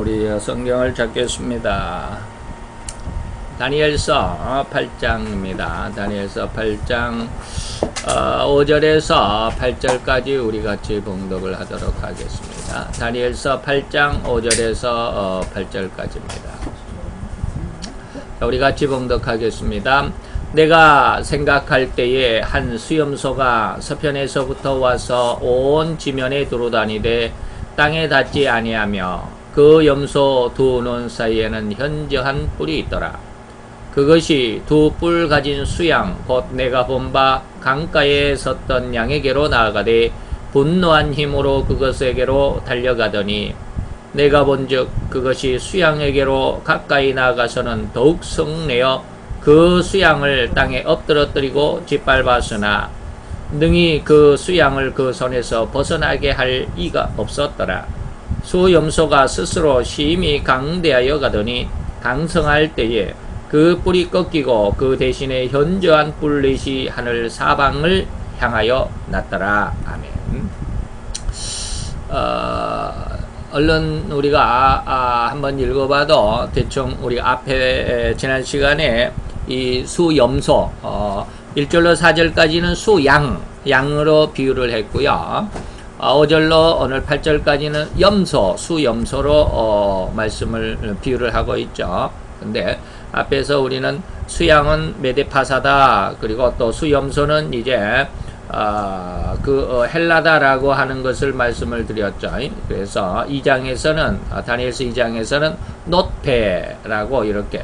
우리 성경을 찾겠습니다. 다니엘서 8장입니다. 다니엘서 8장 5절에서 8절까지 우리 같이 봉독을 하도록 하겠습니다. 다니엘서 8장 5절에서 8절까지입니다. 우리 같이 봉독하겠습니다. 내가 생각할 때에 한 수염소가 서편에서부터 와서 온 지면에 두루다니되 땅에 닿지 아니하며 그 염소 두 눈 사이에는 현저한 뿔이 있더라. 그것이 두 뿔 가진 수양 곧 내가 본 바 강가에 섰던 양에게로 나아가되 분노한 힘으로 그것에게로 달려가더니 내가 본즉 그것이 수양에게로 가까이 나아가서는 더욱 성내어 그 수양을 땅에 엎드러뜨리고 짓밟았으나 능히 그 수양을 그 손에서 벗어나게 할 이가 없었더라. 수염소가 스스로 심히 강대하여 가더니 강성할 때에 그 뿔이 꺾이고 그 대신에 현저한 뿔렛이 하늘 사방을 향하여 났더라. 아멘. 얼른 우리가 한번 읽어봐도 대충 우리 앞에 지난 시간에 이 수염소 1절로 4절까지는 양으로 비유를 했고요. 5절로 오늘 8절까지는 수염소로 말씀을 비유를 하고 있죠. 근데 앞에서 우리는 수양은 메데파사다. 그리고 또 수염소는 이제 헬라다라고 하는 것을 말씀을 드렸죠. 그래서 2장에서는 다니엘서 2장에서는 놋페라고 이렇게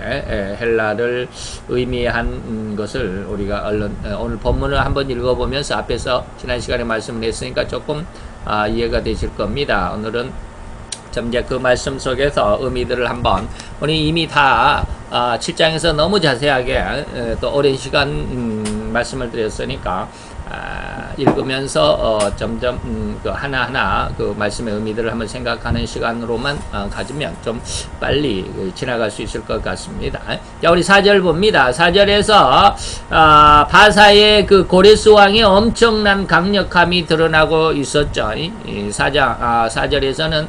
헬라를 의미한 것을 우리가 얼른 오늘 본문을 한번 읽어보면서 앞에서 지난 시간에 말씀을 했으니까 조금 이해가 되실 겁니다. 오늘은 이제 그 말씀 속에서 의미들을 한번 우리 이미 다 7장에서 너무 자세하게 또 오랜 시간 말씀을 드렸으니까 읽으면서 점점 그 하나하나 그 말씀의 의미들을 한번 생각하는 시간으로만 가지면 좀 빨리 지나갈 수 있을 것 같습니다. 자, 우리 4절 봅니다. 4절에서 바사의 그 고레스 왕의 엄청난 강력함이 드러나고 있었죠. 4절에서는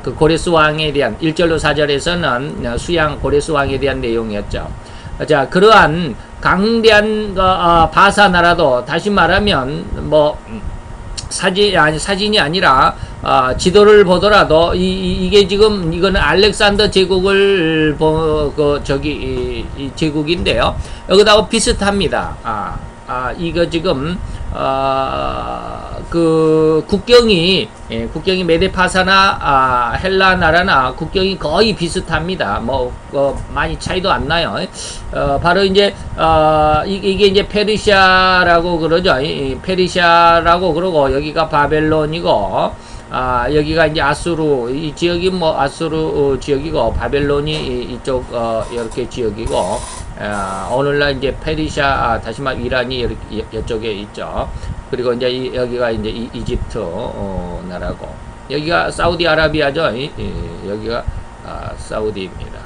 그 고레스 왕에 대한 1절로 4절에서는 수양 고레스 왕에 대한 내용이었죠. 자, 그러한 강대한 바사 나라도 다시 말하면 뭐 사진이 아니라 지도를 보더라도 이게 지금 이거는 알렉산더 제국을 이 제국인데요. 여기다가 비슷합니다. 이거 지금 그 국경이 메데파사나 헬라 나라나 국경이 거의 비슷합니다. 많이 차이도 안 나요. 바로 이제 이게 이제 페르시아라고 그러죠. 페르시아라고 그러고 여기가 바벨론이고 여기가 이제 아수르 이 지역이 아수르 지역이고 바벨론이 이쪽 이렇게 지역이고 오늘날 이제 페르시아 다시 말해 이란이 이쪽에 있죠. 그리고 이제 여기가 이제 이집트 나라고 여기가 사우디아라비아죠. 여기가 사우디입니다.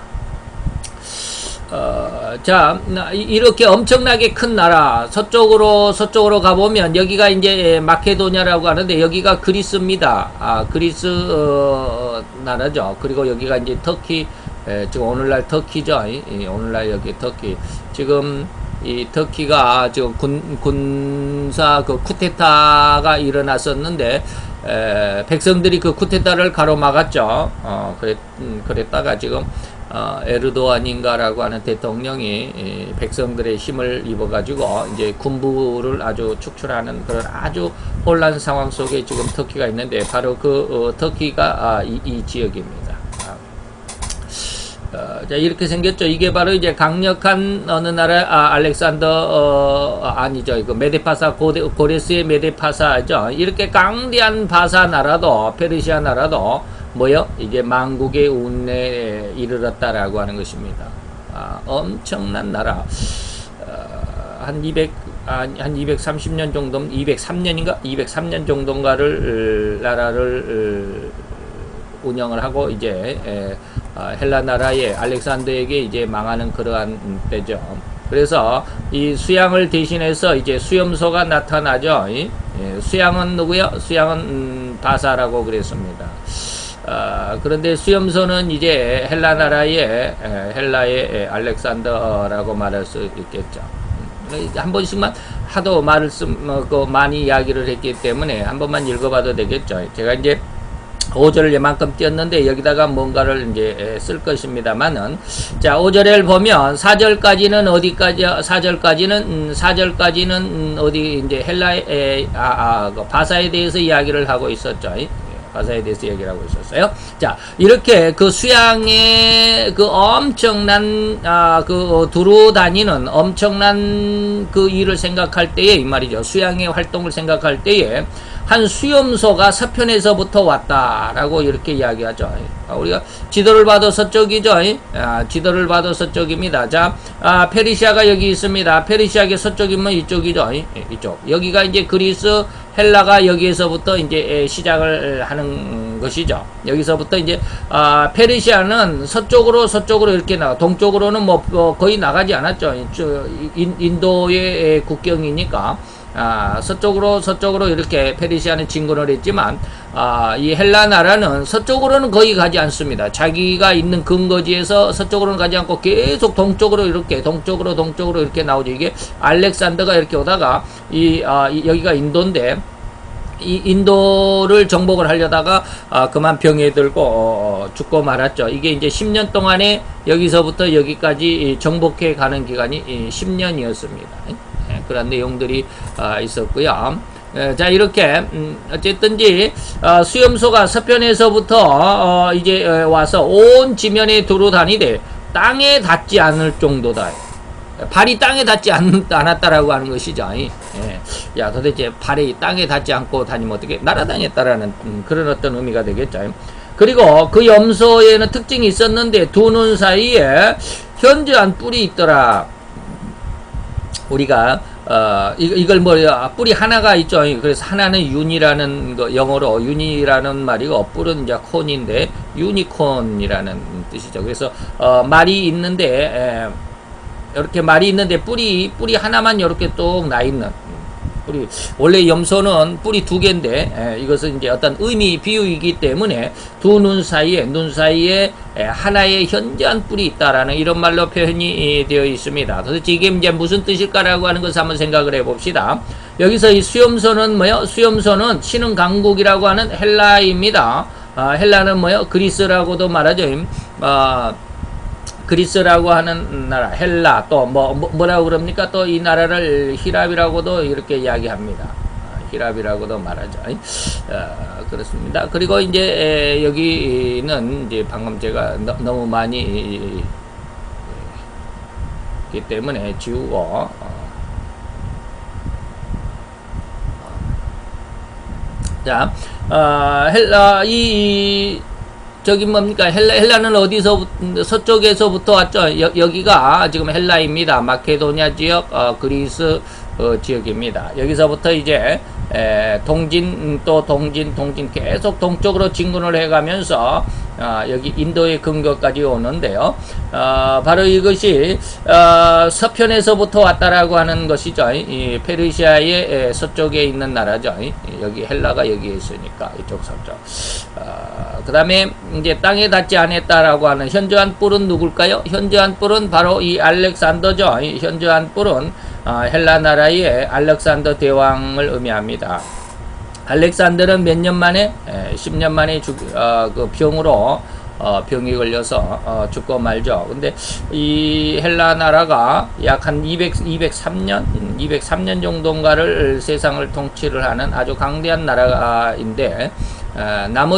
자, 이렇게 엄청나게 큰 나라 서쪽으로 가보면 여기가 이제 마케도냐라고 하는데 여기가 그리스입니다. 그리스 나라죠. 그리고 여기가 이제 터키 지금 오늘날 터키죠. 오늘날 여기 터키 지금 이 터키가 지금 군사 그 쿠데타가 일어났었는데 백성들이 그 쿠데타를 가로막았죠. 그랬다가 지금 에르도안인가라고 하는 대통령이 백성들의 힘을 입어가지고 이제 군부를 아주 축출하는 그런 아주 혼란 상황 속에 지금 터키가 있는데 바로 그 터키가 이 지역입니다. 자, 이렇게 생겼죠. 이게 바로 이제 강력한 어느 나라 아니죠. 이거 메데파사 고레스의 메데파사죠. 이렇게 강대한 바사 나라도 페르시아 나라도 이제 만국의 운에 이르렀다라고 하는 것입니다. 엄청난 나라. 한 230년 정도, 203년 정도인가를 나라를 운영을 하고 이제 헬라 나라의 알렉산더에게 이제 망하는 그러한 때죠. 그래서 이 수양을 대신해서 이제 수염소가 나타나죠. 수양은 누구요? 수양은 바사라고 그랬습니다. 그런데 수염소는 이제 헬라 나라의 헬라의 알렉산더라고 말할 수 있겠죠. 한 번씩만 하도 많이 이야기를 했기 때문에 한 번만 읽어봐도 되겠죠. 제가 이제 5절을 이만큼 띄었는데 여기다가 뭔가를 이제 쓸 것입니다만은, 자, 5절을 보면 4절까지는 어디까지, 4절까지는 어디 이제 헬라의 그 바사에 대해서 이야기를 하고 있었죠. 바사에 대해서 얘기를 하고 있었어요. 자, 이렇게 그 수양의 그 엄청난 그 두루 다니는 엄청난 그 일을 생각할 때에, 이 말이죠. 수양의 활동을 생각할 때에 한 수염소가 서편에서부터 왔다라고 이렇게 이야기하죠. 우리가 지도를 봐도 서쪽이죠. 지도를 봐도 서쪽입니다. 자, 페르시아가 여기 있습니다. 페르시아의 서쪽이면 이쪽이죠. 이쪽. 여기가 이제 그리스, 헬라가 여기에서부터 이제 시작을 하는 것이죠. 여기서부터 이제 페르시아는 서쪽으로 이렇게 동쪽으로는 뭐 거의 나가지 않았죠. 인도의 국경이니까. 서쪽으로 이렇게 페르시아는 진군을 했지만, 이 헬라 나라는 서쪽으로는 거의 가지 않습니다. 자기가 있는 근거지에서 서쪽으로는 가지 않고 계속 동쪽으로 이렇게 나오죠. 이게 알렉산더가 이렇게 오다가 여기가 인도인데, 이 인도를 정복을 하려다가 그만 병에 들고 죽고 말았죠. 이게 이제 10년 동안에 여기서부터 여기까지 정복해 가는 기간이 10년이었습니다. 그런 내용들이 있었고요. 자, 이렇게 어쨌든지 수염소가 서편에서부터 이제 와서 온 지면에 두루 다니되 땅에 닿지 않을 정도다. 발이 땅에 닿지 않았다라고 하는 것이죠. 야, 도대체 발이 땅에 닿지 않고 다니면 어떻게 날아다녔다라는 그런 어떤 의미가 되겠죠. 그리고 그 염소에는 특징이 있었는데 두 눈 사이에 현저한 뿔이 있더라. 우리가 이걸 뭐야, 뿔이 하나가 있죠. 그래서 하나는 윤이라는 거, 영어로 윤이라는 말이고, 뿔은 이제 콘인데 유니콘이라는 뜻이죠. 그래서 말이 있는데 이렇게 말이 있는데 뿔이 하나만 이렇게 뚝 나 있는. 뿔이, 원래 염소는 뿔이 두 개인데 이것은 이제 어떤 의미 비유이기 때문에 눈 사이에 하나의 현저한 뿔이 있다라는 이런 말로 표현이 되어 있습니다. 도대체 이게 이제 무슨 뜻일까라고 하는 것을 한번 생각을 해봅시다. 여기서 이 수염소는 뭐요? 수염소는 신흥 강국이라고 하는 헬라입니다. 헬라는 뭐요? 그리스라고도 말하죠. 그리스라고 하는 나라, 헬라, 또 뭐라고 그럽니까? 또 이 나라를 히랍이라고도 이렇게 이야기합니다. 히랍이라고도 말하죠. 그렇습니다. 그리고 이제 여기는 이제 방금 제가 너무 많이 있기 때문에 지우고, 자, 헬라 저기 뭡니까? 헬라는 어디서, 서쪽에서부터 왔죠? 여기가 지금 헬라입니다. 마케도니아 지역, 그리스 지역입니다. 여기서부터 이제 동진 계속 동쪽으로 진군을 해가면서 여기 인도의 근거까지 오는데요. 바로 이것이 서편에서부터 왔다라고 하는 것이죠. 이 페르시아의 서쪽에 있는 나라죠. 여기 헬라가 여기에 있으니까 이쪽 서쪽. 그 다음에 이제 땅에 닿지 않았다라고 하는 현저한 뿔은 누굴까요? 현저한 뿔은 바로 이 알렉산더죠. 이 현저한 뿔은 헬라 나라의 알렉산더 대왕을 의미합니다. 알렉산더는 몇 년 만에? 10년 만에 그 병으로 병이 걸려서 죽고 말죠. 근데 이 헬라 나라가 약 한 203년 정도인가를 세상을 통치를 하는 아주 강대한 나라인데, 나머지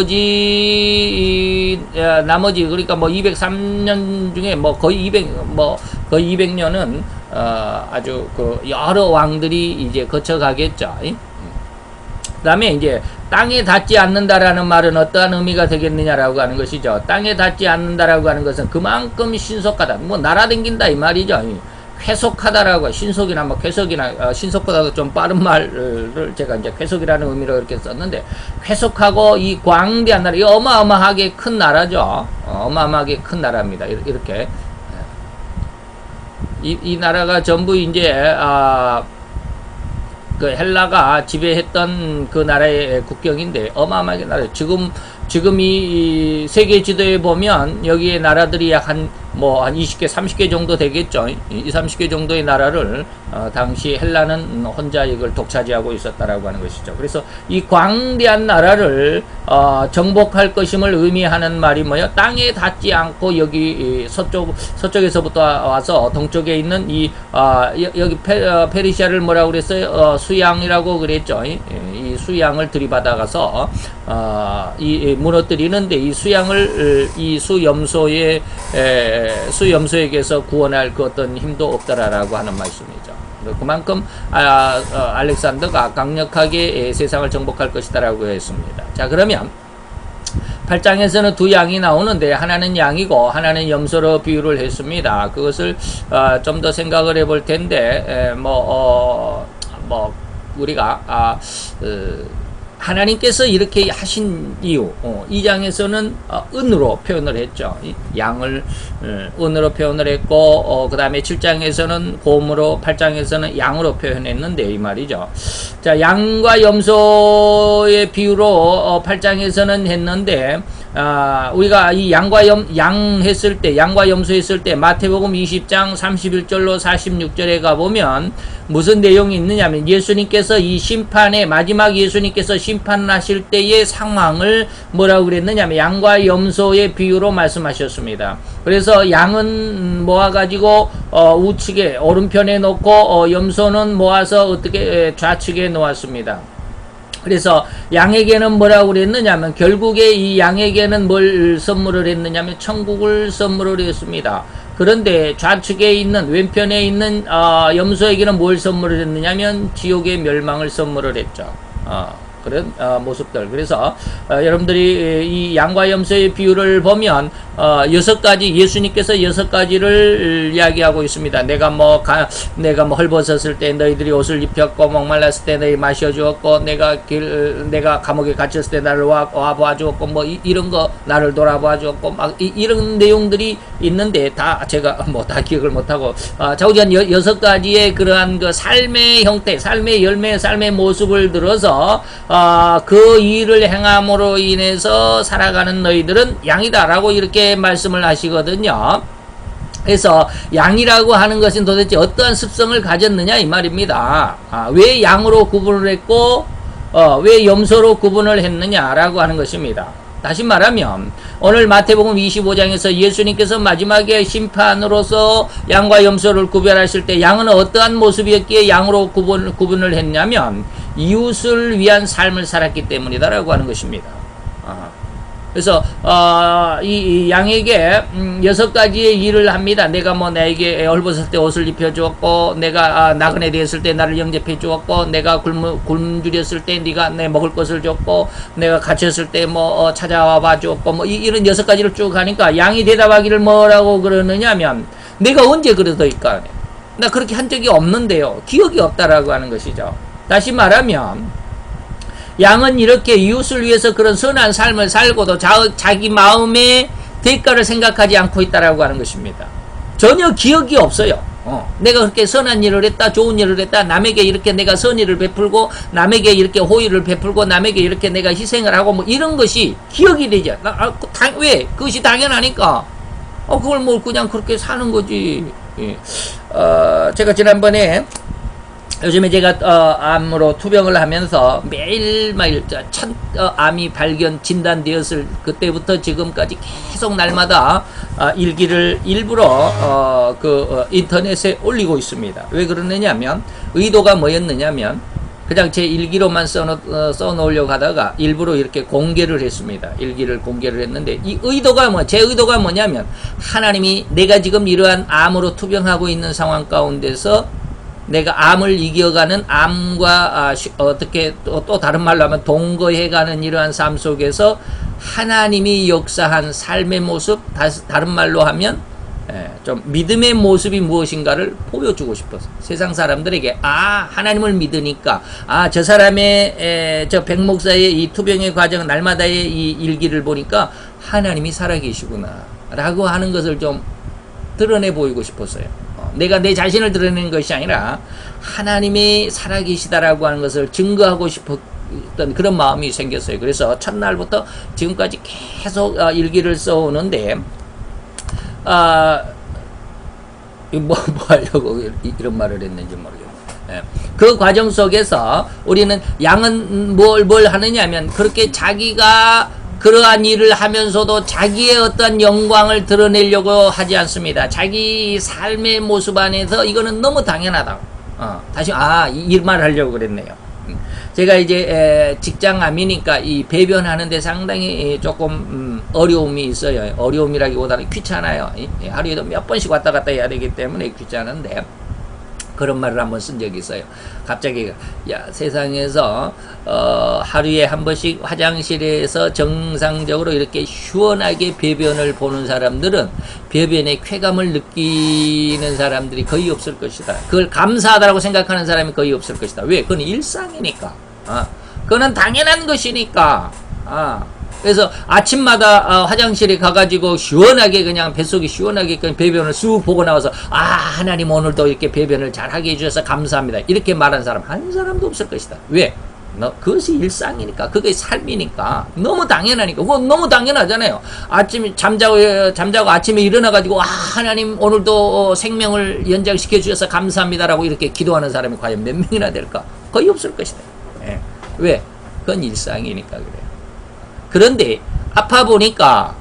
그러니까 뭐 203년 중에 뭐 거의 200년은 아주 그 여러 왕들이 이제 거쳐가겠죠. 그 다음에 이제 땅에 닿지 않는다라는 말은 어떠한 의미가 되겠느냐라고 하는 것이죠. 땅에 닿지 않는다라고 하는 것은 그만큼 신속하다. 뭐 날아댕긴다 이 말이죠. 쾌속하다라고, 신속이나 뭐 쾌속이나 신속보다도 좀 빠른 말을 제가 이제 쾌속이라는 의미로 이렇게 썼는데, 쾌속하고 이 광대한 나라, 이 어마어마하게 큰 나라죠. 어마어마하게 큰 나라입니다. 이렇게 이 나라가 전부 이제 그 헬라가 지배했던 그 나라의 국경인데 어마어마하게 나라. 지금 지금 이 세계 지도에 보면 여기에 나라들이 약 한 20개, 30개 정도 되겠죠. 30개 정도의 나라를 당시 헬라는 혼자 이걸 독차지하고 있었다라고 하는 것이죠. 그래서 이 광대한 나라를 정복할 것임을 의미하는 말이 뭐예요? 땅에 닿지 않고 여기 서쪽에서부터 와서 동쪽에 있는 여기 페르시아를 뭐라고 그랬어요? 수양이라고 그랬죠. 이 수양을 들이받아가서 이 무너뜨리는데 이 수양을 이 수염소에게서 구원할 그 어떤 힘도 없더라라고 하는 말씀이죠. 그만큼 알렉산더가 강력하게 세상을 정복할 것이다라고 했습니다. 자, 그러면 8장에서는 두 양이 나오는데 하나는 양이고 하나는 염소로 비유를 했습니다. 그것을 좀 더 생각을 해볼 텐데 우리가 하나님께서 이렇게 하신 이유, 2장에서는 은으로 표현을 했죠. 양을 은으로 표현을 했고, 그 다음에 7장에서는 곰으로, 8장에서는 양으로 표현했는데 이 말이죠. 자, 양과 염소의 비유로 8장에서는 했는데, 우리가 이 양과 염소 했을 때 마태복음 20장 31절로 46절에 가보면 무슨 내용이 있느냐면 예수님께서 이 마지막 예수님께서 심판하실 때의 상황을 뭐라고 그랬느냐면 양과 염소의 비유로 말씀하셨습니다. 그래서 양은 모아가지고 우측에 오른편에 놓고 염소는 모아서 어떻게 좌측에 놓았습니다. 그래서 양에게는 뭐라고 그랬느냐면 결국에 이 양에게는 뭘 선물을 했느냐면 천국을 선물을 했습니다. 그런데 좌측에 있는 왼편에 있는 염소에게는 뭘 선물을 했느냐면 지옥의 멸망을 선물을 했죠. 그런 모습들. 그래서 여러분들이 이 양과 염소의 비유를 보면 6가지 예수님께서 6가지를 이야기하고 있습니다. 내가 헐벗었을 때 너희들이 옷을 입혔고 목말랐을 때 너희 마셔주었고 내가 감옥에 갇혔을 때 나를 와 보아주었고 이런 거 나를 돌아보아 주었고 이런 내용들이 있는데 다 제가 다 기억을 못하고 자우지간 6가지의 그러한 그 삶의 형태, 삶의 열매, 삶의 모습을 들어서 그 일을 행함으로 인해서 살아가는 너희들은 양이다라고 이렇게 말씀을 하시거든요. 그래서 양이라고 하는 것은 도대체 어떠한 습성을 가졌느냐 이 말입니다. 왜 양으로 구분을 했고 왜 염소로 구분을 했느냐라고 하는 것입니다. 다시 말하면 오늘 마태복음 25장에서 예수님께서 마지막에 심판으로서 양과 염소를 구별하실 때 양은 어떠한 모습이었기에 양으로 구분을 했냐면 이웃을 위한 삶을 살았기 때문이다라고 하는 것입니다. 그래서 이 양에게 6가지의 일을 합니다. 내가 나에게 헐벗을 때 옷을 입혀주었고, 내가 나그네 되었을 때 나를 영접해 주었고, 내가 굶주렸을 때 네가 내 먹을 것을 줬고, 내가 갇혔을 때 찾아와 봐 주었고, 이런 6가지를 쭉 하니까 양이 대답하기를 뭐라고 그러느냐면 내가 언제 그러더이까? 나 그렇게 한 적이 없는데요. 기억이 없다라고 하는 것이죠. 다시 말하면 양은 이렇게 이웃을 위해서 그런 선한 삶을 살고도 자기 마음의 대가를 생각하지 않고 있다라고 하는 것입니다. 전혀 기억이 없어요. 내가 그렇게 선한 일을 했다, 좋은 일을 했다, 남에게 이렇게 내가 선의를 베풀고, 남에게 이렇게 호의를 베풀고, 남에게 이렇게 내가 희생을 하고, 이런 것이 기억이 되죠. 왜? 그것이 당연하니까. 그걸 그냥 그렇게 사는 거지. 제가 지난번에 요즘에 제가 암으로 투병을 하면서 매일매일 첫 암이 진단되었을 그때부터 지금까지 계속 날마다 일기를 일부러 인터넷에 올리고 있습니다. 왜 그러느냐면 의도가 뭐였느냐면 그냥 제 일기로만 써놓으려고 하다가 일부러 이렇게 공개를 했습니다. 일기를 공개를 했는데 제 의도가 뭐냐면 하나님이 내가 지금 이러한 암으로 투병하고 있는 상황 가운데서 내가 암을 이겨가는 암과 어떻게 또 다른 말로 하면 동거해가는 이러한 삶 속에서 하나님이 역사한 삶의 모습, 다른 말로 하면 좀 믿음의 모습이 무엇인가를 보여주고 싶어서 세상 사람들에게 하나님을 믿으니까 저 사람의 저 백 목사의 이 투병의 과정 날마다의 이 일기를 보니까 하나님이 살아계시구나 라고 하는 것을 좀 드러내 보이고 싶었어요. 내가 내 자신을 드러내는 것이 아니라 하나님이 살아계시다라고 하는 것을 증거하고 어떤 그런 마음이 생겼어요. 그래서 첫날부터 지금까지 계속 일기를 써오는데, 뭐 하려고 이런 말을 했는지 모르겠네요. 예. 그 과정 속에서 우리는 양은 뭘 하느냐면, 그렇게 자기가 그러한 일을 하면서도 자기의 어떤 영광을 드러내려고 하지 않습니다. 자기 삶의 모습 안에서 이거는 너무 당연하다. 다시 이 말 하려고 그랬네요. 제가 이제 직장암이니까 이 배변하는데 상당히 조금 어려움이 있어요. 어려움이라기보다는 귀찮아요. 하루에도 몇 번씩 왔다 갔다 해야 되기 때문에 귀찮은데, 그런 말을 한번 쓴 적이 있어요. 갑자기 세상에서 하루에 한 번씩 화장실에서 정상적으로 이렇게 시원하게 배변을 보는 사람들은 배변의 쾌감을 느끼는 사람들이 거의 없을 것이다. 그걸 감사하다고 생각하는 사람이 거의 없을 것이다. 왜? 그건 일상이니까. 그거는 당연한 것이니까. 그래서 아침마다 화장실에 가가지고 시원하게 그냥 뱃속이 시원하게 그냥 배변을 쑥 보고 나와서 하나님 오늘도 이렇게 배변을 잘하게 해주셔서 감사합니다. 이렇게 말하는 사람 한 사람도 없을 것이다. 왜? 그것이 일상이니까. 그게 삶이니까. 너무 당연하니까. 그거 너무 당연하잖아요. 아침에 잠자고 아침에 일어나가지고 하나님 오늘도 생명을 연장시켜 주셔서 감사합니다라고 이렇게 기도하는 사람이 과연 몇 명이나 될까? 거의 없을 것이다. 예. 왜? 그건 일상이니까 그래요. 그런데 아파 보니까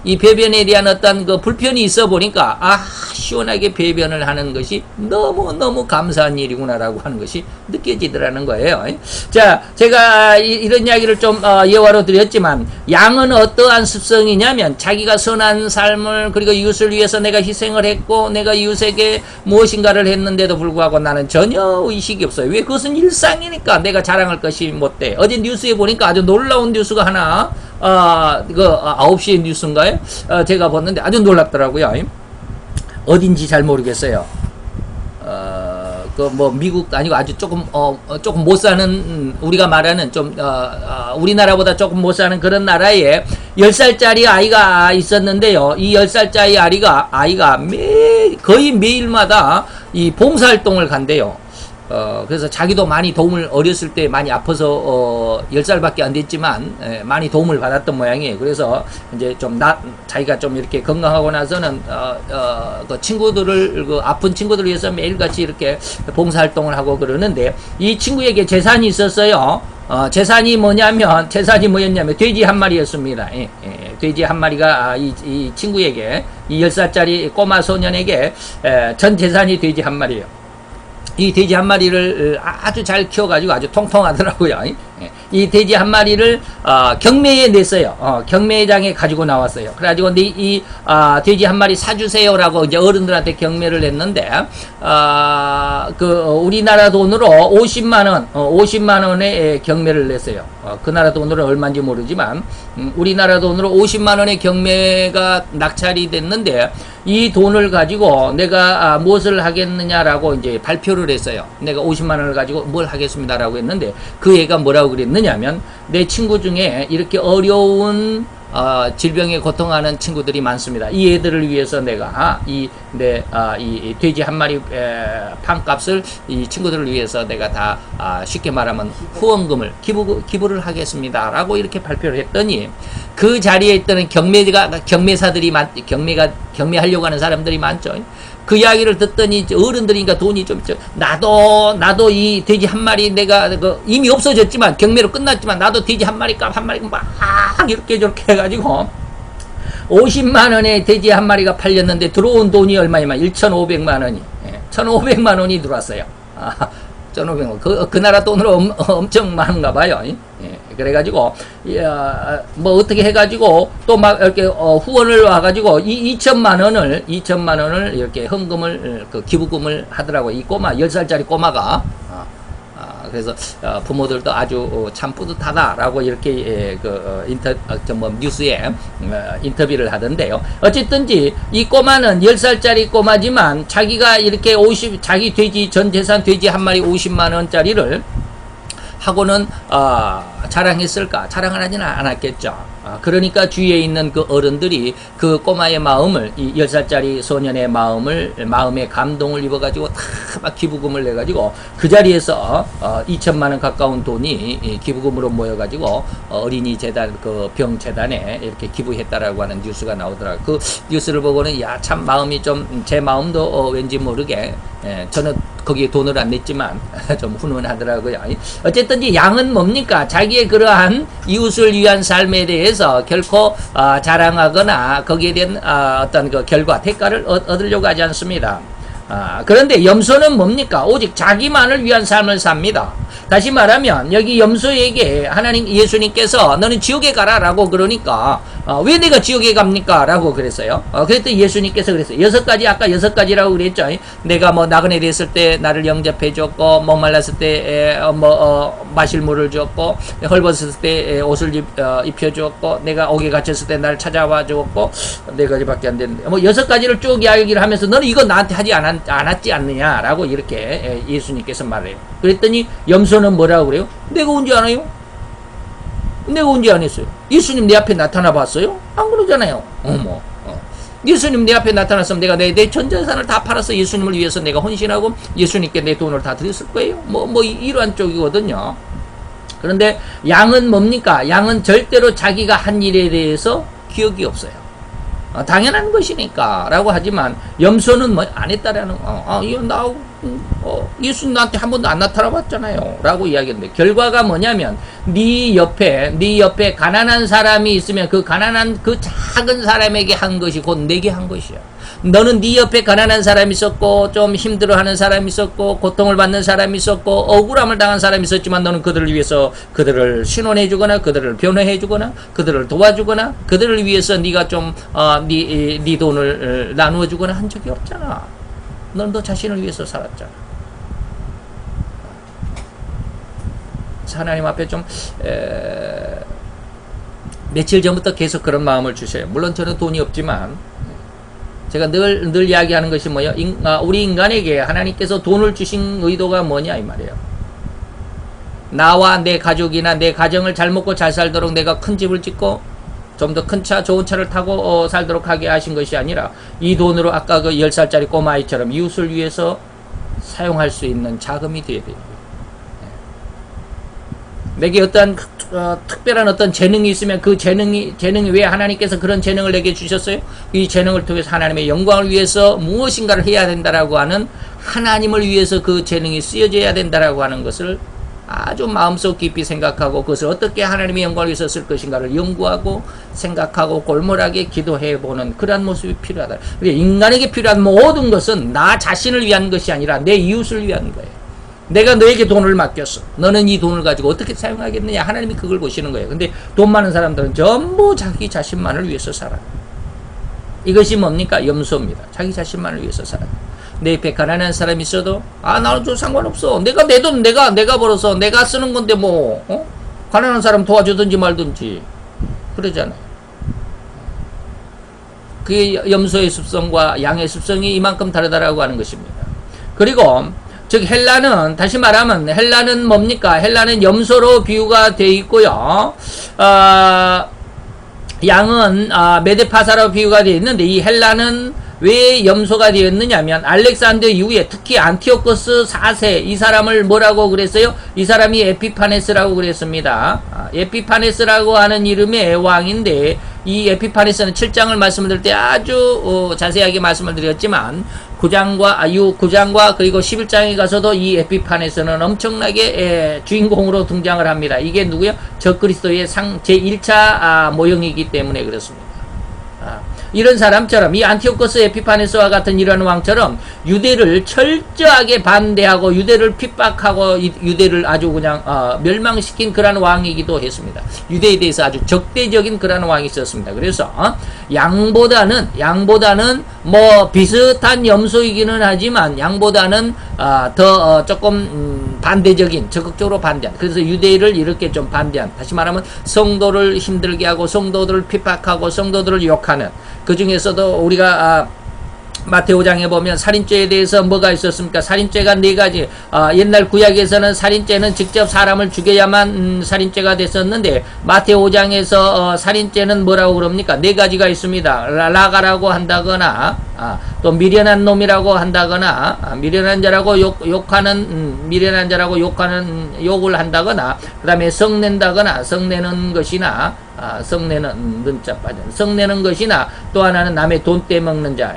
이 배변에 대한 어떤 그 불편이 있어 보니까 시원하게 배변을 하는 것이 너무너무 감사한 일이구나라고 하는 것이 느껴지더라는 거예요. 자, 제가 이런 이야기를 좀 예화로 드렸지만, 양은 어떠한 습성이냐면 자기가 선한 삶을, 그리고 이웃을 위해서 내가 희생을 했고 내가 이웃에게 무엇인가를 했는데도 불구하고 나는 전혀 의식이 없어요. 왜? 그것은 일상이니까 내가 자랑할 것이 못 돼. 어제 뉴스에 보니까 아주 놀라운 뉴스가 하나 9시 뉴스인가요? 제가 봤는데 아주 놀랍더라고요. 어딘지 잘 모르겠어요. 미국 아니고 아주 조금 못 사는, 우리가 말하는 우리나라보다 조금 못 사는 그런 나라에 10살짜리 아이가 있었는데요. 이 10살짜리 아이가 거의 매일마다 이 봉사활동을 간대요. 그래서 자기도 많이 도움을, 어렸을 때 많이 아파서 10살밖에 안 됐지만 많이 도움을 받았던 모양이에요. 그래서 이제 자기가 좀 이렇게 건강하고 나서는 그 친구들을, 그 아픈 친구들을 위해서 매일같이 이렇게 봉사활동을 하고 그러는데, 이 친구에게 재산이 있었어요. 재산이 뭐였냐면 돼지 한 마리였습니다. 돼지 한 마리가 이 친구에게, 이 10살짜리 꼬마 소년에게 전 재산이 돼지 한 마리예요. 이 돼지 한 마리를 아주 잘 키워가지고 아주 통통하더라고요. 이 돼지 한 마리를 경매에 냈어요. 경매장에 가지고 나왔어요. 그래가지고 이 돼지 한 마리 사주세요라고 이제 어른들한테 경매를 냈는데, 우리나라 돈으로 50만 원의 경매를 냈어요. 그 나라 돈으로 얼마인지 모르지만 우리나라 돈으로 50만 원의 경매가 낙찰이 됐는데, 이 돈을 가지고 내가 무엇을 하겠느냐라고 이제 발표를 했어요. 내가 50만 원을 가지고 뭘 하겠습니다라고 했는데, 그 애가 뭐라고 그랬느냐면, 내 친구 중에 이렇게 어려운 질병에 고통하는 친구들이 많습니다. 이 애들을 위해서 내가 이 돼지 한 마리 판값을 이 친구들을 위해서 내가 다 쉽게 말하면 후원금을 기부를 하겠습니다라고 이렇게 발표를 했더니, 그 자리에 있던 경매사들이 경매하려고 하는 사람들이 많죠. 그 이야기를 듣더니 어른들이니까 돈이 좀 있죠. 나도 이 돼지 한 마리 내가 이미 없어졌지만, 경매로 끝났지만 나도 돼지 한 마리 값 막 이렇게 저렇게 해가지고 50만 원에 돼지 한 마리가 팔렸는데 들어온 돈이 얼마냐면 1,500만 원이 1,500만 원이 들어왔어요. 1,500만 그 나라 돈으로 엄청 많은가 봐요. 그래가지고 뭐 어떻게 해가지고 또 막 이렇게 후원을 와가지고 2천만 원을 이렇게 헌금을 기부금을 하더라고. 이 꼬마 10살짜리 꼬마가. 그래서 부모들도 아주 참 뿌듯하다라고 이렇게 뉴스에 인터뷰를 하던데요. 어쨌든지 이 꼬마는 10살짜리 꼬마지만 자기가 이렇게 자기 전 재산 돼지 한 마리 50만 원짜리를 하고는 자랑했을까? 자랑을 하지는 않았겠죠. 그러니까 주위에 있는 그 어른들이 그 꼬마의 마음을, 이 10살짜리 소년의 마음에 감동을 입어가지고 다 막 기부금을 내가지고 그 자리에서 2천만 원 가까운 돈이 기부금으로 모여가지고 어린이 재단, 그 병재단에 이렇게 기부했다라고 하는 뉴스가 나오더라고요. 그 뉴스를 보고는 야, 참 마음이 좀, 제 마음도 왠지 모르게, 저는 거기에 돈을 안 냈지만 좀 훈훈하더라고요. 어쨌든 이 양은 뭡니까? 자기의 그러한 이웃을 위한 삶에 대해서 결코 자랑하거나 거기에 대한 어떤 그 결과, 대가를 얻으려고 하지 않습니다. 그런데 염소는 뭡니까? 오직 자기만을 위한 삶을 삽니다. 다시 말하면 여기 염소에게 하나님, 예수님께서 너는 지옥에 가라 라고 그러니까 왜 내가 지옥에 갑니까? 라고 그랬어요. 그랬더니 예수님께서 그랬어요. 6가지, 아까 6가지라고 그랬죠. 내가 뭐 나그네 됐을 때 나를 영접해 줬고, 목말랐을 때 마실 물을 줬고, 헐벗을 때 옷을 입혀 줬고, 내가 옥에 갇혔을 때 나를 찾아와 줬고, 4가지밖에 안 되는데 뭐 6가지를 쭉 이야기를 하면서 너는 이거 나한테 하지 않았지 않느냐라고 이렇게 예수님께서 말해요. 그랬더니 염소는 뭐라고 그래요? 내가 언제 안 해요? 내가 언제 안 했어요? 예수님 내 앞에 나타나 봤어요? 안 그러잖아요. 예수님 내 앞에 나타났으면 내가 내 전 재산을 다 팔아서 예수님을 위해서 내가 헌신하고 예수님께 내 돈을 다 드렸을 거예요. 이러한 쪽이거든요. 그런데 양은 뭡니까? 양은 절대로 자기가 한 일에 대해서 기억이 없어요. 당연한 것이니까 라고 하지만 염소는 뭐 안 했다라는 예수님 나한테 한 번도 안 나타나 봤잖아요 라고 이야기했는데, 결과가 뭐냐면 네 옆에 가난한 사람이 있으면 그 가난한 그 작은 사람에게 한 것이 곧 내게 한 것이야. 너는 네 옆에 가난한 사람이 있었고, 좀 힘들어하는 사람이 있었고, 고통을 받는 사람이 있었고, 억울함을 당한 사람이 있었지만 너는 그들을 위해서 그들을 신원해주거나 그들을 변호해주거나 그들을 도와주거나 그들을 위해서 네가 좀 네 돈을 나누어주거나 한 적이 없잖아. 넌 너 자신을 위해서 살았잖아. 하나님 앞에 좀 며칠 전부터 계속 그런 마음을 주셔요. 물론 저는 돈이 없지만 제가 늘 이야기하는 것이 뭐예요? 우리 인간에게 하나님께서 돈을 주신 의도가 뭐냐 이 말이에요. 나와 내 가족이나 내 가정을 잘 먹고 잘 살도록 내가 큰 집을 짓고 좀 더 큰 차, 좋은 차를 타고 살도록 하게 하신 것이 아니라 이 돈으로 아까 그 10살짜리 꼬마아이처럼 이웃을 위해서 사용할 수 있는 자금이 되어야 돼요. 내게 어떤 특별한 어떤 재능이 있으면 그 재능이 왜 하나님께서 그런 재능을 내게 주셨어요? 이 재능을 통해서 하나님의 영광을 위해서 무엇인가를 해야 된다라고 하는, 하나님을 위해서 그 재능이 쓰여져야 된다라고 하는 것을 아주 마음속 깊이 생각하고 그것을 어떻게 하나님의 영광을 위해서 쓸 것인가를 연구하고 생각하고 골몰하게 기도해보는 그러한 모습이 필요하다. 인간에게 필요한 모든 것은 나 자신을 위한 것이 아니라 내 이웃을 위한 거예요. 내가 너에게 돈을 맡겼어. 너는 이 돈을 가지고 어떻게 사용하겠느냐. 하나님이 그걸 보시는 거예요. 근데 돈 많은 사람들은 전부 자기 자신만을 위해서 살아요. 이것이 뭡니까? 염소입니다. 자기 자신만을 위해서 살아요. 내 옆에 가난한 사람이 있어도 나는 좀 상관없어. 내가 내 돈 내가 벌어서 내가 쓰는 건데 가난한 사람 도와주든지 말든지 그러잖아요. 그게 염소의 습성과 양의 습성이 이만큼 다르다라고 하는 것입니다. 그리고 즉 헬라는, 다시 말하면 헬라는 뭡니까? 헬라는 염소로 비유가 되어 있고요. 양은 메데파사로 비유가 되어 있는데, 이 헬라는 왜 염소가 되었느냐면 알렉산더 이후에 특히 안티오코스 4세 이 사람을 뭐라고 그랬어요? 이 사람이 에피파네스라고 그랬습니다. 에피파네스라고 하는 이름의 왕인데, 이 에피파네스는 7장을 말씀을 드릴 때 아주 자세하게 말씀을 드렸지만 9장과 그리고 11장에 가서도 이 에피파네스는 엄청나게 주인공으로 등장을 합니다. 이게 누구요? 적그리스도의 제1차 모형이기 때문에 그렇습니다. 이런 사람처럼 이 안티오코스 에피파네스와 같은 이런 왕처럼 유대를 철저하게 반대하고 유대를 핍박하고 유대를 아주 그냥 멸망시킨 그런 왕이기도 했습니다. 유대에 대해서 아주 적대적인 그런 왕이 있었습니다. 그래서 양보다는 뭐 비슷한 염소이기는 하지만 양보다는 더 조금 반대적인, 적극적으로 반대한, 그래서 유대를 이렇게 좀 반대한, 다시 말하면 성도를 힘들게 하고 성도들을 핍박하고 성도들을 욕하는, 그 중에서도 우리가 마태오 5장에 보면 살인죄에 대해서 뭐가 있었습니까? 살인죄가 네 가지. 옛날 구약에서는 살인죄는 직접 사람을 죽여야만 살인죄가 됐었는데 마태오 5장에서 살인죄는 뭐라고 그럽니까? 네 가지가 있습니다. 라가라고 한다거나 또 미련한 놈이라고 한다거나 미련한 자라고 욕하는 미련한 자라고 욕을 한다거나 그다음에 성낸다거나 성내는 것이나 성내는 는자 빠져 성내는 것이나 또 하나는 남의 돈 떼먹는 자.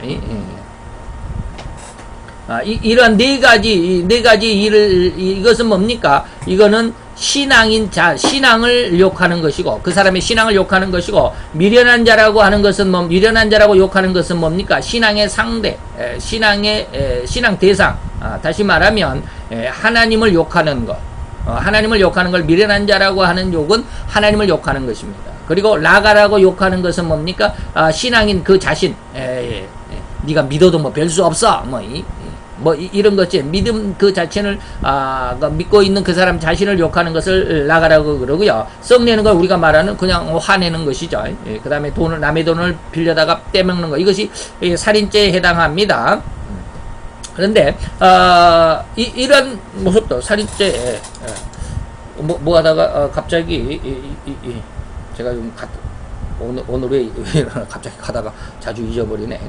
이러한 네 가지 일을 이것은 뭡니까? 이거는 신앙을 욕하는 것이고 그 사람의 신앙을 욕하는 것이고 미련한 자라고 하는 것은 미련한 자라고 욕하는 것은 뭡니까? 신앙의 상대, 신앙 대상. 다시 말하면 하나님을 욕하는 것. 하나님을 욕하는 걸 미련한 자라고 하는 욕은 하나님을 욕하는 것입니다. 그리고 라가라고 욕하는 것은 뭡니까? 신앙인 그 자신. 네가 믿어도 뭐 별 수 없어. 이런 것이 믿음 그 자체를 믿고 있는 그 사람 자신을 욕하는 것을 라가라고 그러고요. 썩내는 걸 우리가 말하는 그냥 화내는 것이죠. 그 다음에 남의 돈을 빌려다가 떼먹는 것, 이것이 살인죄에 해당합니다. 그런데 이런 모습도 살인죄에 뭐 하다가 갑자기 제가 좀 오늘 왜 갑자기 가다가 자주 잊어버리네.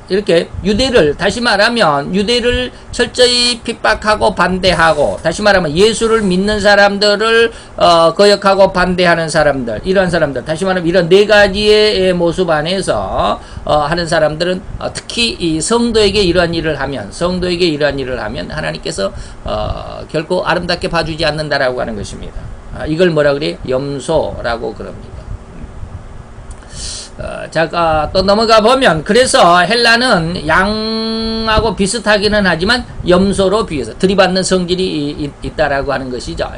이렇게 유대를, 다시 말하면 유대를 철저히 핍박하고 반대하고, 다시 말하면 예수를 믿는 사람들을 거역하고 반대하는 사람들, 이러한 사람들, 다시 말하면 이런 네 가지의 모습 안에서 하는 사람들은 특히 이 성도에게 이러한 일을 하면 하나님께서 결코 아름답게 봐주지 않는다라고 하는 것입니다. 이걸 뭐라 그래요? 염소라고 그럽니다. 자, 또 넘어가 보면, 그래서 헬라는 양하고 비슷하기는 하지만 염소로 비해서 들이받는 성질이 있다라고 하는 것이죠.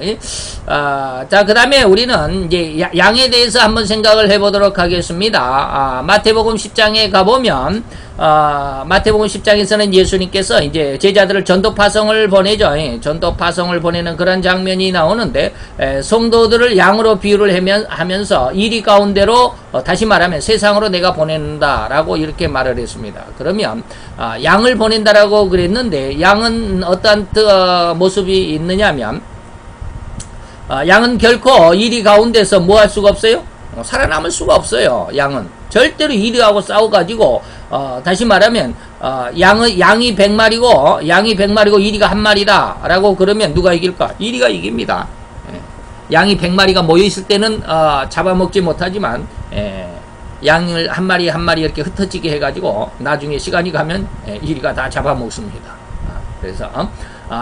자, 그 다음에 우리는 이제 양에 대해서 한번 생각을 해보도록 하겠습니다. 마태복음 10장에 가보면, 마태복음 10장에서는 예수님께서 이제 제자들을 전도파성을 보내죠. 전도파성을 보내는 그런 장면이 나오는데, 성도들을 양으로 비유를 하면서 이리 가운데로, 다시 말하면 세상으로 내가 보낸다라고 이렇게 말을 했습니다. 그러면 양을 보낸다라고 그랬는데, 양은 어떠한 모습이 있느냐면, 양은 결코 이리 가운데서 뭐 할 수가 없어요? 살아남을 수가 없어요. 양은 절대로 이리하고 싸워가지고, 다시 말하면 양이 100마리고 이리가 한 마리다 라고 그러면 누가 이길까? 이리가 이깁니다. 양이 100마리가 모여있을 때는 잡아먹지 못하지만, 양을 한 마리 이렇게 흩어지게 해가지고 나중에 시간이 가면 이리가 다 잡아먹습니다. 그래서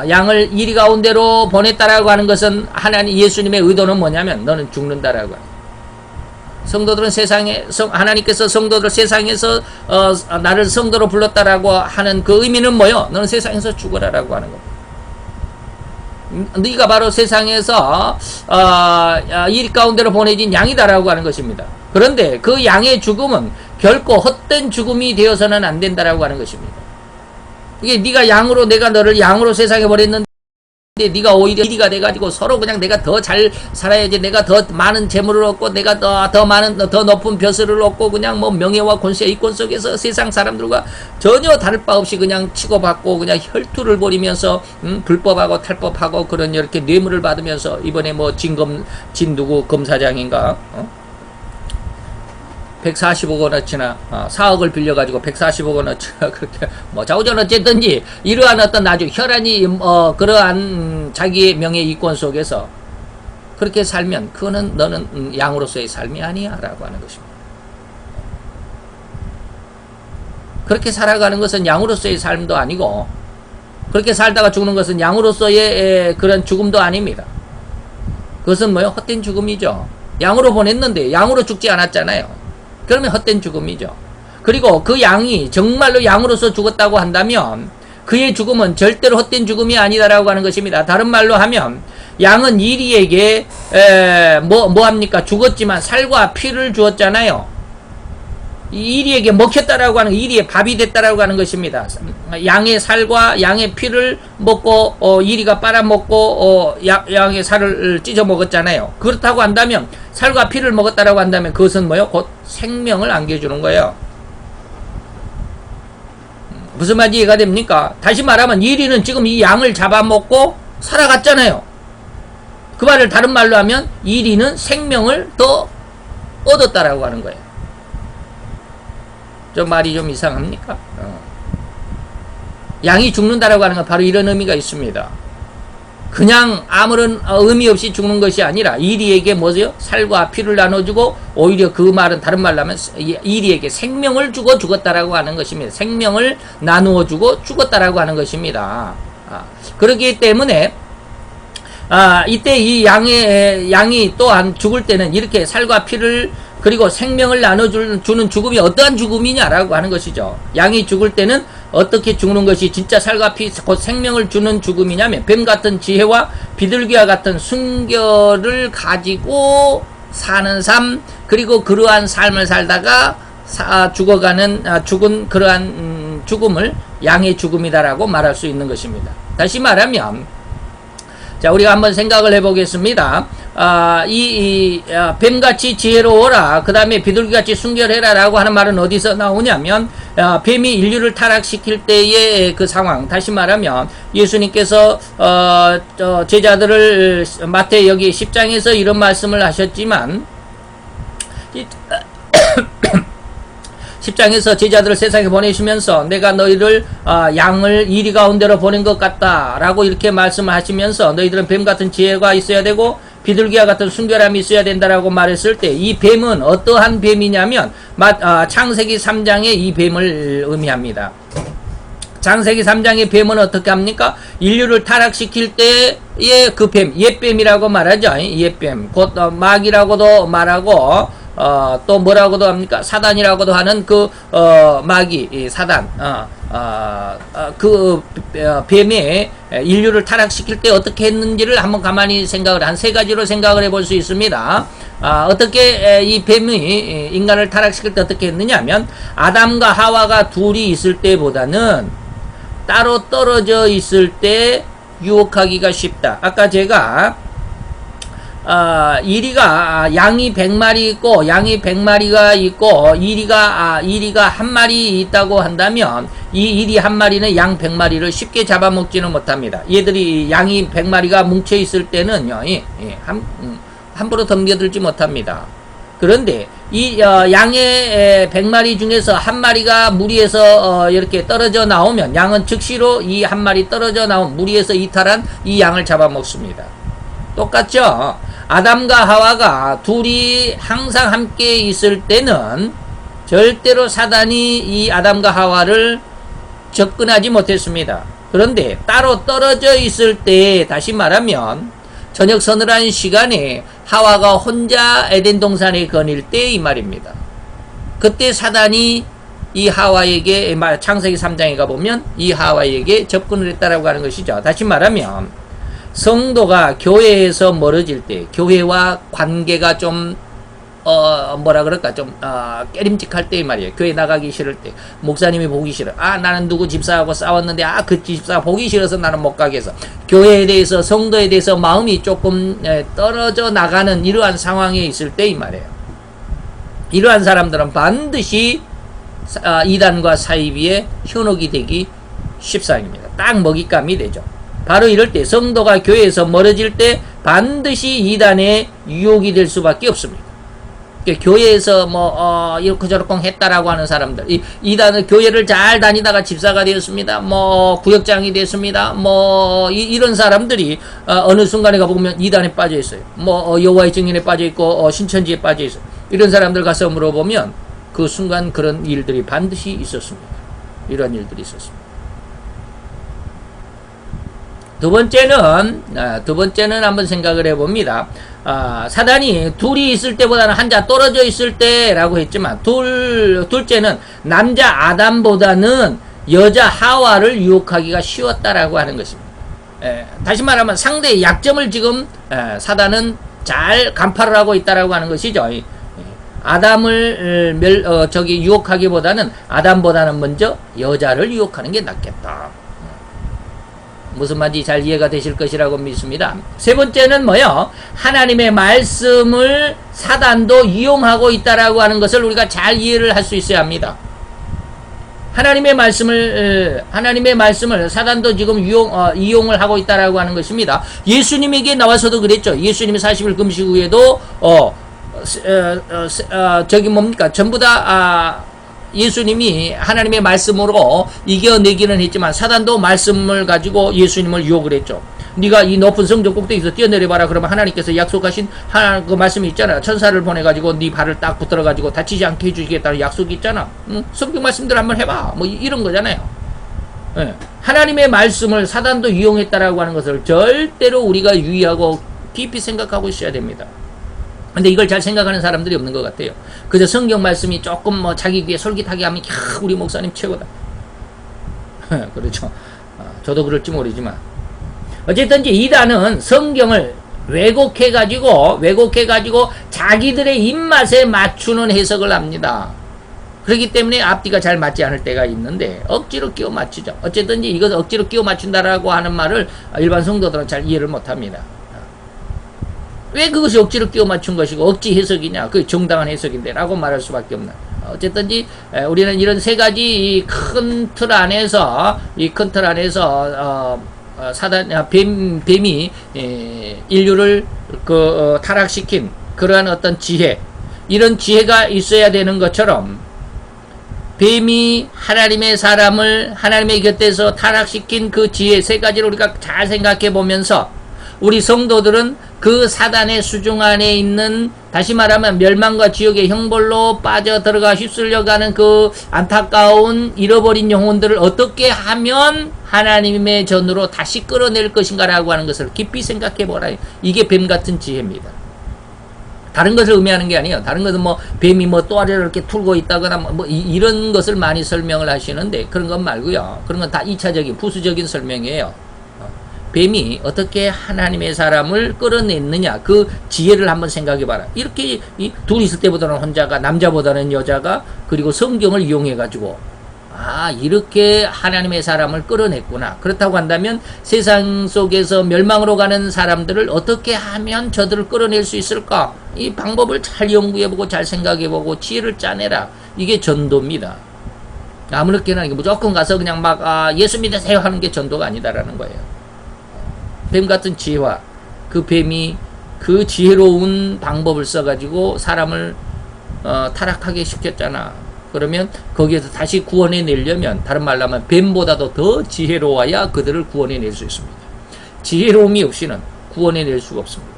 양을 이리 가운데로 보냈다라고 하는 것은 예수님의 의도는 뭐냐면 너는 죽는다라고 합니다. 성도들은 하나님께서 성도들 세상에서 나를 성도로 불렀다라고 하는 그 의미는 뭐요? 너는 세상에서 죽어라라고 하는 겁니다. 네가 바로 세상에서 이 가운데로 보내진 양이다라고 하는 것입니다. 그런데 그 양의 죽음은 결코 헛된 죽음이 되어서는 안 된다라고 하는 것입니다. 이게 내가 너를 양으로 세상에 보냈는데 네가 오히려 이리가 돼가지고 서로 그냥 내가 더 잘 살아야지, 내가 더 많은 재물을 얻고, 내가 더 높은 벼슬을 얻고, 그냥 뭐 명예와 권세 이권 속에서 세상 사람들과 전혀 다를 바 없이 그냥 치고받고 그냥 혈투를 벌이면서 불법하고 탈법하고 그런 이렇게 뇌물을 받으면서, 이번에 뭐 진누구 검사장인가 140억 원어치나 4억을 빌려가지고 140억 원어치나 그렇게 뭐 자우전 어쨌든지 이러한 어떤 아주 혈안이 그러한 자기의 명예 이권 속에서 그렇게 살면 그거는 너는 양으로서의 삶이 아니야 라고 하는 것입니다. 그렇게 살아가는 것은 양으로서의 삶도 아니고, 그렇게 살다가 죽는 것은 양으로서의 그런 죽음도 아닙니다. 그것은 뭐요? 헛된 죽음이죠. 양으로 보냈는데 양으로 죽지 않았잖아요. 그러면 헛된 죽음이죠. 그리고 그 양이 정말로 양으로서 죽었다고 한다면 그의 죽음은 절대로 헛된 죽음이 아니다라고 하는 것입니다. 다른 말로 하면 양은 이리에게 뭐 합니까? 죽었지만 살과 피를 주었잖아요. 이리에게 먹혔다라고 하는, 이리의 밥이 됐다라고 하는 것입니다. 양의 살과 양의 피를 먹고 이리가 빨아먹고 양의 살을 찢어 먹었잖아요. 그렇다고 한다면, 살과 피를 먹었다라고 한다면 그것은 뭐요? 곧 생명을 안겨주는 거예요. 무슨 말인지 이해가 됩니까? 다시 말하면 이리는 지금 이 양을 잡아먹고 살아갔잖아요. 그 말을 다른 말로 하면 이리는 생명을 더 얻었다라고 하는 거예요. 좀 말이 좀 이상합니까? 양이 죽는다라고 하는 건 바로 이런 의미가 있습니다. 그냥 아무런 의미 없이 죽는 것이 아니라 이리에게 뭐죠? 살과 피를 나눠주고 오히려 그 말은 다른 말로 하면 이리에게 생명을 주고 죽었다라고 하는 것입니다. 생명을 나누어 주고 죽었다라고 하는 것입니다. 그렇기 때문에 이때 이 양이 또한 죽을 때는 이렇게 살과 피를 그리고 생명을 나눠주는 죽음이 어떠한 죽음이냐라고 하는 것이죠. 양이 죽을 때는 어떻게 죽는 것이 진짜 살과 피, 곧 생명을 주는 죽음이냐면 뱀 같은 지혜와 비둘기와 같은 순결을 가지고 사는 삶, 그리고 그러한 삶을 살다가 죽은 그러한 죽음을 양의 죽음이다라고 말할 수 있는 것입니다. 다시 말하면 자, 우리가 한번 생각을 해보겠습니다. 뱀같이 지혜로워라. 그 다음에 비둘기같이 순결해라. 라고 하는 말은 어디서 나오냐면, 뱀이 인류를 타락시킬 때의 그 상황. 다시 말하면, 예수님께서, 제자들을, 마태 여기 10장에서 이런 말씀을 하셨지만, 10장에서 제자들을 세상에 보내시면서 내가 너희를 양을 이리 가운데로 보낸 것 같다 라고 이렇게 말씀을 하시면서 너희들은 뱀같은 지혜가 있어야 되고 비둘기와 같은 순결함이 있어야 된다라고 말했을 때 이 뱀은 어떠한 뱀이냐면 창세기 3장의 이 뱀을 의미합니다. 창세기 3장의 뱀은 어떻게 합니까? 인류를 타락시킬 때의 그 뱀, 옛뱀이라고 말하죠. 옛뱀, 곧 마귀라고도 말하고 또 뭐라고도 합니까? 사단이라고도 하는 그 마귀, 사단, 그 뱀이 인류를 타락시킬 때 어떻게 했는지를 한번 가만히 생각을 한 세 가지로 생각을 해볼 수 있습니다. 어떻게 이 뱀이 인간을 타락시킬 때 어떻게 했느냐면 아담과 하와가 둘이 있을 때보다는 따로 떨어져 있을 때 유혹하기가 쉽다. 아까 제가 이리가 양이 100마리 있고 양이 100마리가 있고 이리가 한 마리 있다고 한다면 이 이리 한 마리는 양 100마리를 쉽게 잡아먹지는 못합니다. 얘들이 양이 100마리가 뭉쳐 있을 때는요, 함부로 덤벼들지 못합니다. 그런데 이 양의 100마리 중에서 한 마리가 무리에서 이렇게 떨어져 나오면 양은 즉시로 이 한 마리 떨어져 나온 무리에서 이탈한 이 양을 잡아먹습니다. 똑같죠? 아담과 하와가 둘이 항상 함께 있을 때는 절대로 사단이 이 아담과 하와를 접근하지 못했습니다. 그런데 따로 떨어져 있을 때, 다시 말하면 저녁 서늘한 시간에 하와가 혼자 에덴 동산에 거닐 때 이 말입니다. 그때 사단이 이 하와에게, 창세기 3장에 가보면 이 하와에게 접근을 했다라고 하는 것이죠. 다시 말하면 성도가 교회에서 멀어질 때, 교회와 관계가 좀 깨림직할 때 이 말이에요. 교회 나가기 싫을 때, 목사님이 보기 싫어. 나는 누구 집사하고 싸웠는데, 그 집사 보기 싫어서 나는 못 가겠어. 교회에 대해서, 성도에 대해서 마음이 조금 떨어져 나가는 이러한 상황에 있을 때 이 말이에요. 이러한 사람들은 반드시 이단과 사이비의 현혹이 되기 십상입니다. 딱 먹잇감이 되죠. 바로 이럴 때 성도가 교회에서 멀어질 때 반드시 이단의 유혹이 될 수밖에 없습니다. 교회에서 이렇게 저렇게 했다라고 하는 사람들, 이단은 교회를 잘 다니다가 집사가 되었습니다. 구역장이 됐습니다. 이런 사람들이 어느 순간에 가보면 이단에 빠져 있어요. 여호와의 증인에 빠져 있고 신천지에 빠져 있어요. 이런 사람들 가서 물어보면 그 순간 그런 일들이 반드시 있었습니다. 이런 일들이 있었습니다. 두 번째는 한번 생각을 해봅니다. 사단이 둘이 있을 때보다는 한자 떨어져 있을 때라고 했지만, 둘째는 남자 아담보다는 여자 하와를 유혹하기가 쉬웠다라고 하는 것입니다. 다시 말하면 상대의 약점을 지금 사단은 잘 간파를 하고 있다라고 하는 것이죠. 아담을 유혹하기보다는 아담보다는 먼저 여자를 유혹하는 게 낫겠다. 무슨 말인지 잘 이해가 되실 것이라고 믿습니다. 세 번째는 하나님의 말씀을 사단도 이용하고 있다라고 하는 것을 우리가 잘 이해를 할 수 있어야 합니다. 하나님의 말씀을 사단도 지금 이용을 하고 있다라고 하는 것입니다. 예수님에게 나와서도 그랬죠. 예수님이 40일 금식 후에도 저기 뭡니까? 전부 다 예수님이 하나님의 말씀으로 이겨내기는 했지만 사단도 말씀을 가지고 예수님을 유혹을 했죠. 네가 이 높은 성전 꼭대기에서 뛰어내려봐라. 그러면 하나님께서 약속하신 그 말씀이 있잖아. 천사를 보내가지고 네 발을 딱 붙들어가지고 다치지 않게 해주시겠다는 약속이 있잖아. 응? 성경 말씀들 한번 해봐. 뭐 이런 거잖아요. 예. 하나님의 말씀을 사단도 이용했다라고 하는 것을 절대로 우리가 유의하고 깊이 생각하고 있어야 됩니다. 근데 이걸 잘 생각하는 사람들이 없는 것 같아요. 그저 성경 말씀이 조금 뭐 자기 귀에 솔깃하게 하면 우리 목사님 최고다. 그렇죠. 저도 그럴지 모르지만 어쨌든지 이단은 성경을 왜곡해가지고 자기들의 입맛에 맞추는 해석을 합니다. 그렇기 때문에 앞뒤가 잘 맞지 않을 때가 있는데 억지로 끼워 맞추죠. 어쨌든지 이것을 억지로 끼워 맞춘다라고 하는 말을 일반 성도들은 잘 이해를 못합니다. 왜 그것이 억지로 끼워 맞춘 것이고 억지 해석이냐? 그게 정당한 해석인데 라고 말할 수밖에 없나. 어쨌든지 우리는 이런 세 가지 큰 틀 안에서 뱀이 인류를 타락시킨 그러한 어떤 지혜, 이런 지혜가 있어야 되는 것처럼 뱀이 하나님의 사람을 하나님의 곁에서 타락시킨 그 지혜 세 가지를 우리가 잘 생각해 보면서 우리 성도들은 그 사단의 수중 안에 있는, 다시 말하면 멸망과 지옥의 형벌로 빠져 들어가 휩쓸려가는 그 안타까운 잃어버린 영혼들을 어떻게 하면 하나님의 전으로 다시 끌어낼 것인가라고 하는 것을 깊이 생각해 보라. 이게 뱀 같은 지혜입니다. 다른 것을 의미하는 게 아니에요. 다른 것은 뭐 뱀이 뭐 또아리를 이렇게 풀고 있다거나 뭐 이런 것을 많이 설명을 하시는데 그런 건 말고요. 그런 건 다 2차적인 부수적인 설명이에요. 뱀이 어떻게 하나님의 사람을 끌어냈느냐, 그 지혜를 한번 생각해 봐라. 이렇게 둘이 있을 때보다는 혼자가, 남자보다는 여자가, 그리고 성경을 이용해 가지고 이렇게 하나님의 사람을 끌어냈구나. 그렇다고 한다면 세상 속에서 멸망으로 가는 사람들을 어떻게 하면 저들을 끌어낼 수 있을까? 이 방법을 잘 연구해보고 잘 생각해보고 지혜를 짜내라. 이게 전도입니다. 아무렇게나 무조건 가서 그냥 막 예수 믿으세요 하는 게 전도가 아니다라는 거예요. 뱀 같은 지혜와 그 뱀이 그 지혜로운 방법을 써가지고 사람을 타락하게 시켰잖아. 그러면 거기에서 다시 구원해 내려면, 다른 말로 하면 뱀보다도 더 지혜로워야 그들을 구원해 낼 수 있습니다. 지혜로움이 없이는 구원해 낼 수가 없습니다.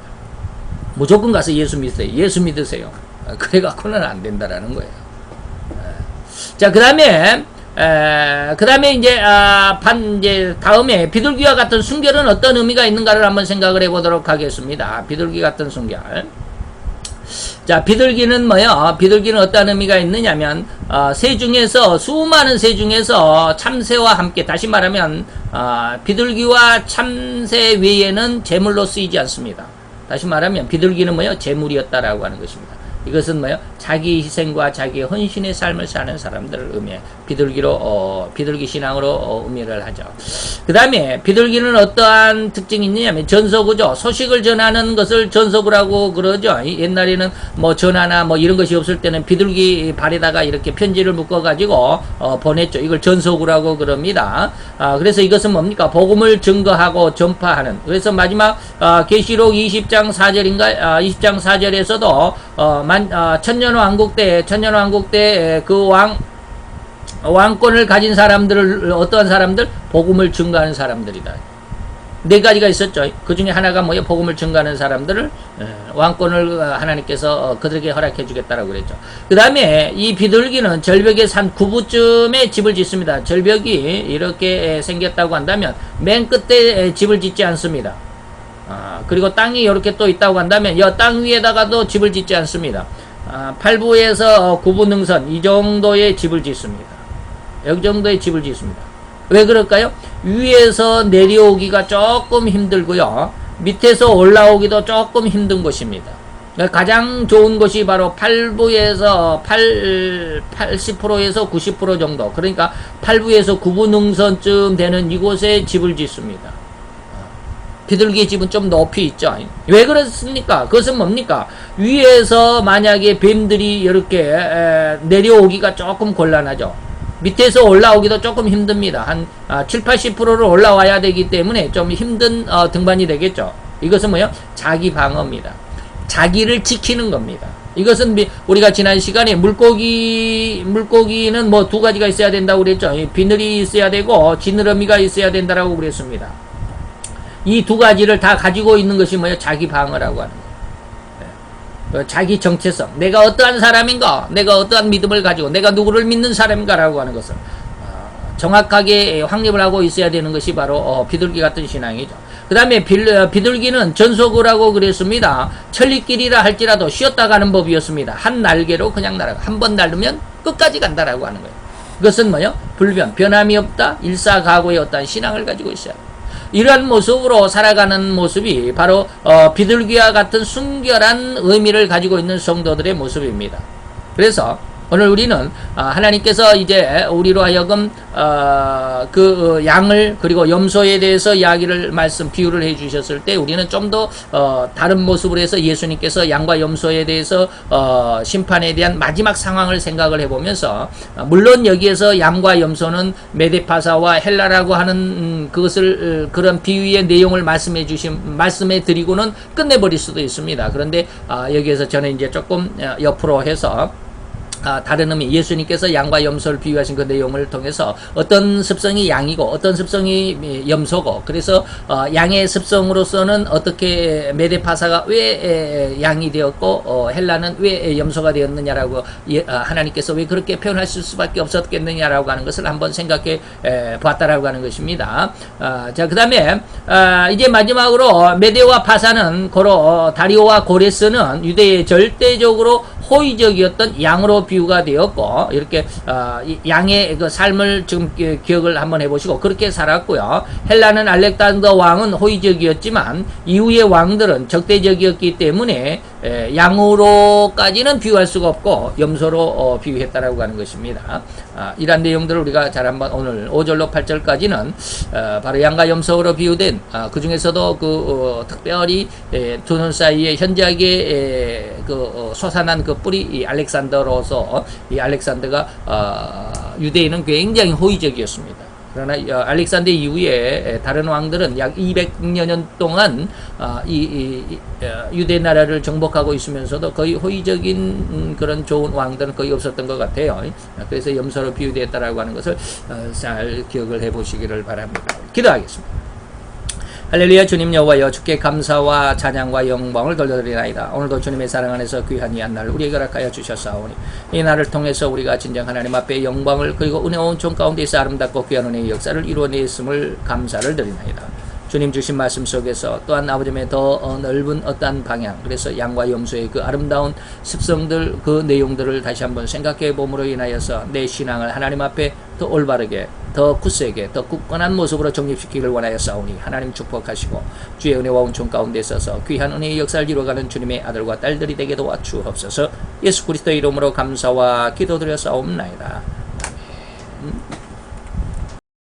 무조건 가서 예수 믿으세요. 예수 믿으세요. 그래갖고는 안 된다라는 거예요. 자, 그 다음에 이제 다음에 비둘기와 같은 순결은 어떤 의미가 있는가를 한번 생각을 해보도록 하겠습니다. 비둘기 같은 순결. 자, 비둘기는 뭐요? 비둘기는 어떤 의미가 있느냐면, 새 중에서, 수많은 새 중에서 참새와 함께, 다시 말하면, 비둘기와 참새 외에는 제물로 쓰이지 않습니다. 다시 말하면, 비둘기는 뭐요? 제물이었다라고 하는 것입니다. 이것은 뭐요? 자기 희생과 자기 헌신의 삶을 사는 사람들을 의미해 비둘기 신앙으로 의미를 하죠. 그 다음에 비둘기는 어떠한 특징이 있느냐면 전서구죠. 소식을 전하는 것을 전서구라고 그러죠. 옛날에는 뭐 전화나 뭐 이런 것이 없을 때는 비둘기 발에다가 이렇게 편지를 묶어가지고 보냈죠. 이걸 전서구라고 그럽니다. 그래서 이것은 뭡니까? 복음을 증거하고 전파하는. 그래서 마지막 계시록 20장 4절인가 20장 4절에서도 천년왕국 때 그 왕권을 가진 사람들을, 어떠한 사람들? 복음을 증거하는 사람들이다. 네 가지가 있었죠. 그 중에 하나가 뭐예요? 복음을 증거하는 사람들을, 왕권을 하나님께서 그들에게 허락해 주겠다라고 그랬죠. 그 다음에 이 비둘기는 절벽의 산 9부쯤에 집을 짓습니다. 절벽이 이렇게 생겼다고 한다면 맨 끝에 집을 짓지 않습니다. 그리고 땅이 이렇게 또 있다고 한다면 이 땅 위에다가도 집을 짓지 않습니다. 8부에서 9부 능선 이 정도의 집을 짓습니다. 여기 정도의 집을 짓습니다. 왜 그럴까요? 위에서 내려오기가 조금 힘들고요. 밑에서 올라오기도 조금 힘든 곳입니다. 가장 좋은 곳이 바로 8부에서 80%에서 90% 정도, 그러니까 8부에서 9부 능선쯤 되는 이곳에 집을 짓습니다. 비둘기의 집은 좀 높이 있죠. 왜 그렇습니까? 그것은 뭡니까? 위에서 만약에 뱀들이 이렇게 내려오기가 조금 곤란하죠. 밑에서 올라오기도 조금 힘듭니다. 한 7, 80%를 올라와야 되기 때문에 좀 힘든 등반이 되겠죠. 이것은 뭐요? 자기 방어입니다. 자기를 지키는 겁니다. 이것은 우리가 지난 시간에 물고기는 뭐 두 가지가 있어야 된다고 그랬죠. 비늘이 있어야 되고 지느러미가 있어야 된다라고 그랬습니다. 이 두 가지를 다 가지고 있는 것이 뭐예요? 자기 방어라고 하는 거예요. 자기 정체성, 내가 어떠한 사람인가, 내가 어떠한 믿음을 가지고 내가 누구를 믿는 사람인가라고 하는 것을 정확하게 확립을 하고 있어야 되는 것이 바로 비둘기 같은 신앙이죠. 그 다음에 비둘기는 전속어라고 그랬습니다. 천리길이라 할지라도 쉬었다 가는 법이었습니다. 한 날개로 그냥 날아가. 한 번 날르면 끝까지 간다라고 하는 거예요. 그것은 뭐요? 변함이 없다. 일사각오의 어떤 신앙을 가지고 있어야 돼요. 이러한 모습으로 살아가는 모습이 바로 비둘기와 같은 순결한 의미를 가지고 있는 성도들의 모습입니다. 그래서 오늘 우리는 하나님께서 이제 우리로 하여금 그 양을 그리고 염소에 대해서 이야기를 비유를 해주셨을 때 우리는 좀 더 다른 모습으로 해서 예수님께서 양과 염소에 대해서 심판에 대한 마지막 상황을 생각을 해보면서 물론 여기에서 양과 염소는 메데파사와 헬라라고 하는 그것을 그런 비유의 내용을 말씀해 드리고는 끝내버릴 수도 있습니다. 그런데 여기에서 저는 이제 조금 옆으로 해서 다른 의미, 예수님께서 양과 염소를 비유하신 그 내용을 통해서 어떤 습성이 양이고 어떤 습성이 염소고, 그래서 양의 습성으로서는 어떻게 메데파사가 왜 양이 되었고 헬라는 왜 염소가 되었느냐라고 하나님께서 왜 그렇게 표현하실 수밖에 없었겠느냐라고 하는 것을 한번 생각해 보았다라고 하는 것입니다. 자, 그 다음에 이제 마지막으로 메데와 파사는 고로 다리오와 고레스는 유대의 절대적으로 호의적이었던 양으로 비유가 되었고, 이렇게 양의 그 삶을 지금 기억을 한번 해보시고 그렇게 살았고요. 헬라는 알렉산더 왕은 호의적이었지만 이후의 왕들은 적대적이었기 때문에 양으로까지는 비유할 수가 없고 염소로 비유했다라고 하는 것입니다. 이러한 내용들을 우리가 잘 한번 오늘 5절로 8절까지는 바로 양과 염소로 비유된 그 중에서도 특별히 두 눈 사이에 현저하게 솟아난 그 뿌리 이 알렉산더로서 이 알렉산더가 유대인은 굉장히 호의적이었습니다. 그러나 알렉산더 이후에 다른 왕들은 약 200여 년 동안 유대 나라를 정복하고 있으면서도 거의 호의적인 그런 좋은 왕들은 거의 없었던 것 같아요. 그래서 염소로 비유되었다라고 하는 것을 잘 기억을 해보시기를 바랍니다. 기도하겠습니다. 할렐루야. 주님 여호와여, 주께 감사와 찬양과 영광을 돌려드리나이다. 오늘도 주님의 사랑 안에서 귀한 이 한날 우리에게 허락하여 주셨사오니 이 날을 통해서 우리가 진정 하나님 앞에 영광을 그리고 은혜로운 종 가운데서 아름답고 귀한 은혜의 역사를 이루어냈음을 감사를 드리나이다. 주님 주신 말씀 속에서 또한 아버지의 더 넓은 어떠한 방향, 그래서 양과 염소의 그 아름다운 습성들, 그 내용들을 다시 한번 생각해 봄으로 인하여서 내 신앙을 하나님 앞에 더 올바르게, 더 굳세게, 더 굳건한 모습으로 정립시키기를 원하여 싸우니 하나님 축복하시고 주의 은혜와 온총 가운데 있어서 귀한 은혜의 역사를 이루어가는 주님의 아들과 딸들이 되게 도와주옵소서. 예수 그리스도의 이름으로 감사와 기도드려 싸움나이다. 아멘.